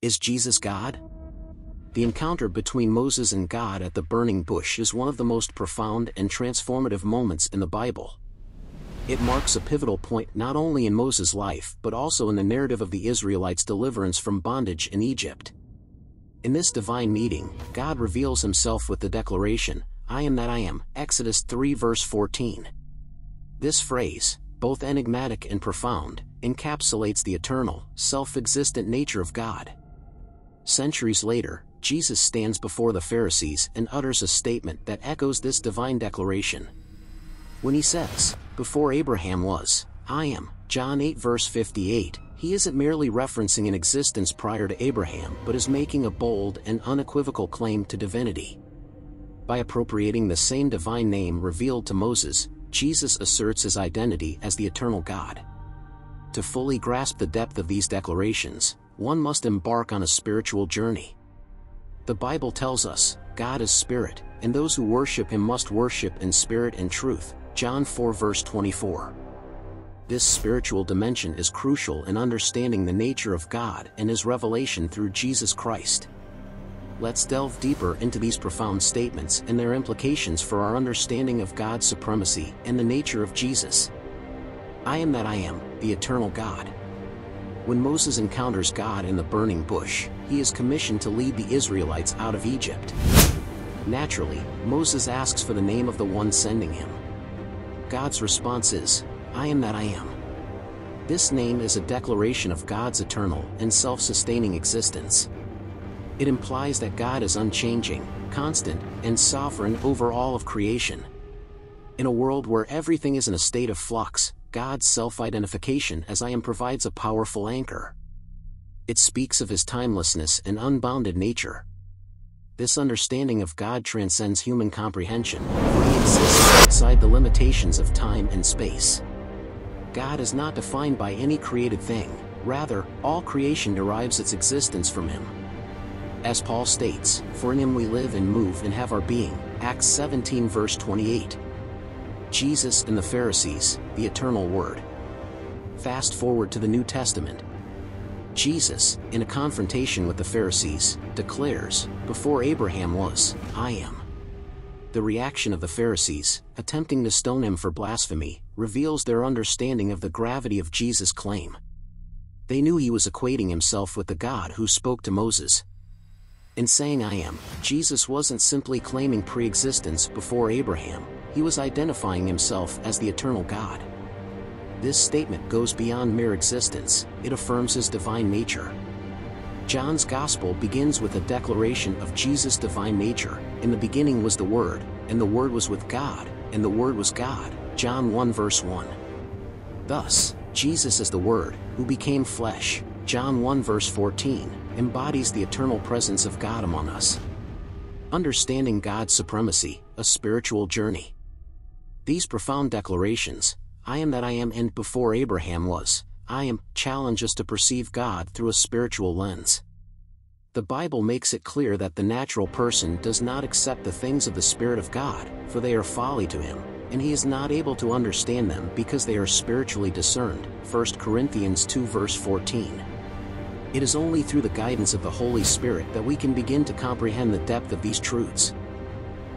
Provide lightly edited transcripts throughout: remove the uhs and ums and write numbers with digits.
Is Jesus God? The encounter between Moses and God at the burning bush is one of the most profound and transformative moments in the Bible. It marks a pivotal point not only in Moses' life but also in the narrative of the Israelites' deliverance from bondage in Egypt. In this divine meeting, God reveals himself with the declaration, "I am that I am," Exodus 3 verse 14. This phrase, both enigmatic and profound, encapsulates the eternal, self-existent nature of God. Centuries later, Jesus stands before the Pharisees and utters a statement that echoes this divine declaration. When he says, "Before Abraham was, I am," John 8 verse 58, he isn't merely referencing an existence prior to Abraham but is making a bold and unequivocal claim to divinity. By appropriating the same divine name revealed to Moses, Jesus asserts his identity as the eternal God. To fully grasp the depth of these declarations, one must embark on a spiritual journey. The Bible tells us, God is spirit, and those who worship him must worship in spirit and truth, John 4 verse 24. This spiritual dimension is crucial in understanding the nature of God and his revelation through Jesus Christ. Let's delve deeper into these profound statements and their implications for our understanding of God's supremacy and the nature of Jesus. I am that I am, the eternal God. When Moses encounters God in the burning bush, he is commissioned to lead the Israelites out of Egypt. Naturally, Moses asks for the name of the one sending him. God's response is, "I am that I am." This name is a declaration of God's eternal and self-sustaining existence. It implies that God is unchanging, constant, and sovereign over all of creation. In a world where everything is in a state of flux, God's self-identification as I am provides a powerful anchor. It speaks of his timelessness and unbounded nature. This understanding of God transcends human comprehension, for he exists outside the limitations of time and space. God is not defined by any created thing, rather, all creation derives its existence from him. As Paul states, "For in him we live and move and have our being," Acts 17 verse 28. Jesus and the Pharisees, the eternal Word. Fast forward to the New Testament. Jesus, in a confrontation with the Pharisees, declares, "Before Abraham was, I am." The reaction of the Pharisees, attempting to stone him for blasphemy, reveals their understanding of the gravity of Jesus' claim. They knew he was equating himself with the God who spoke to Moses. In saying "I am," Jesus wasn't simply claiming pre-existence before Abraham, he was identifying himself as the eternal God. This statement goes beyond mere existence, it affirms his divine nature. John's Gospel begins with a declaration of Jesus' divine nature. "In the beginning was the Word, and the Word was with God, and the Word was God," John 1 verse 1. Thus, Jesus as the Word, who became flesh, John 1 verse 14, embodies the eternal presence of God among us. Understanding God's supremacy, a spiritual journey. These profound declarations, "I am that I am" and "Before Abraham was, I am," challenge us to perceive God through a spiritual lens. The Bible makes it clear that the natural person does not accept the things of the Spirit of God, for they are folly to him, and he is not able to understand them because they are spiritually discerned, 1 Corinthians 2 verse 14. It is only through the guidance of the Holy Spirit that we can begin to comprehend the depth of these truths.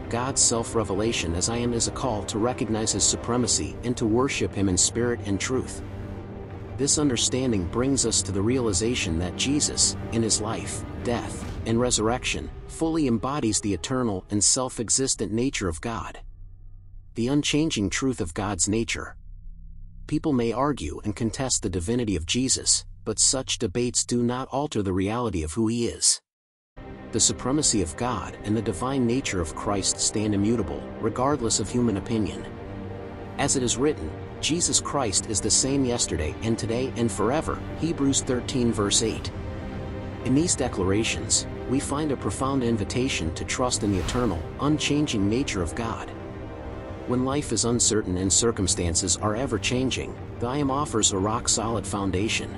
God's self-revelation as I am is a call to recognize his supremacy and to worship him in spirit and truth. This understanding brings us to the realization that Jesus, in his life, death, and resurrection, fully embodies the eternal and self-existent nature of God. The unchanging truth of God's nature. People may argue and contest the divinity of Jesus, but such debates do not alter the reality of who he is. The supremacy of God and the divine nature of Christ stand immutable, regardless of human opinion. As it is written, Jesus Christ is the same yesterday and today and forever, Hebrews 13 verse 8. In these declarations, we find a profound invitation to trust in the eternal, unchanging nature of God. When life is uncertain and circumstances are ever-changing, the I Am offers a rock-solid foundation.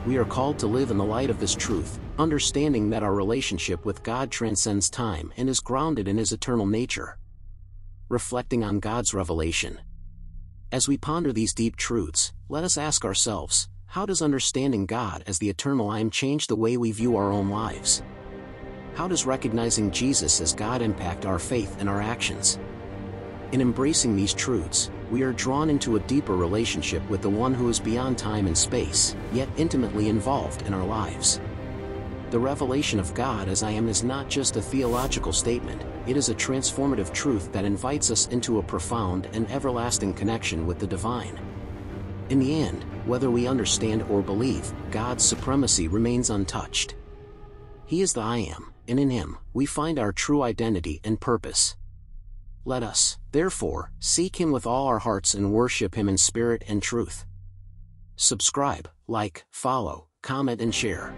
We are called to live in the light of this truth, understanding that our relationship with God transcends time and is grounded in his eternal nature. Reflecting on God's revelation. As we ponder these deep truths, let us ask ourselves, How does understanding God as the eternal I Am change the way we view our own lives? How does recognizing Jesus as God impact our faith and our actions? In embracing these truths, we are drawn into a deeper relationship with the one who is beyond time and space, yet intimately involved in our lives. The revelation of God as I Am is not just a theological statement, it is a transformative truth that invites us into a profound and everlasting connection with the divine. In the end, whether we understand or believe, God's supremacy remains untouched. He is the I Am, and in Him, we find our true identity and purpose. Let us, therefore, seek Him with all our hearts and worship Him in spirit and truth. Subscribe, like, follow, comment and share.